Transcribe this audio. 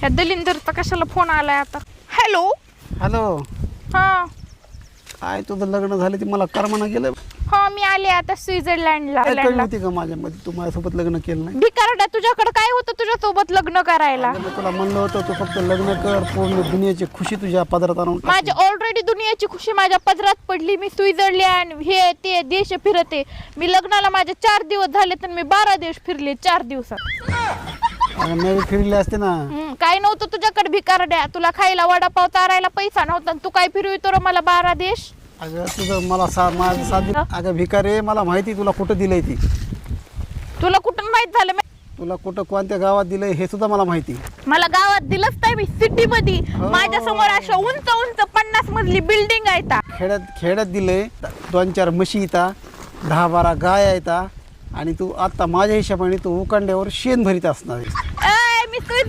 ह्या दलिंदरचा कशाला फोन आलाय आता? Hello hello. हा काय तुझं लग्न झालं ते मला कर्माना गेलं. हा मी आले आता स्वित्झर्लंडला. काय कळली होती का माझ्यामध्ये तू माझ्यासोबत लग्न केलं नाही? भिकारडा तुझ्याकडे काय होतं तुझ्या सोबत लग्न करायला? अगं, मी तुला म्हणलं होतं तू फक्त लग्न कर, पूर्ण दुनियाची खुशी तुझ्या पदरात आणून टाक. माझी ऑलरेडी दुनियाची खुशी माझ्या पदरात पडली. मी स्वित्झर्लंड हे ते देश फिरते. मी लग्नाला माझे 4 दिवस झाले तर मी 12 देश फिरले 4 दिवसात. अगं, मी बी फिरले असते ना. काय नव्हतं तुझ्याकडे भिकारड्या? तुला खायला वडापाव चारायला पैसा नव्हता तू काय फिरवितो रे मला 12 देश? अगं तुझं मला माझं साधी. अगं भिकारे, मला माहिती तुला कुठं दिलंय ती. तुला कुठून माहित झालं? तुला कुठं कोणत्या गावात दिलंय हे सुद्धा मला माहिती. मला गावात दिलंच नाही. मी सिटी मध्ये माझ्या समोर अशा उंच उंच 50 मजली बिल्डिंग आहे. खेड्यात दिलंय 2-4 म्हशी येतात, 10-12 गाय येतात आणि तू आता माझ्या हिशोबाने तू उकांड्यावर शेण भरीत असणार. मी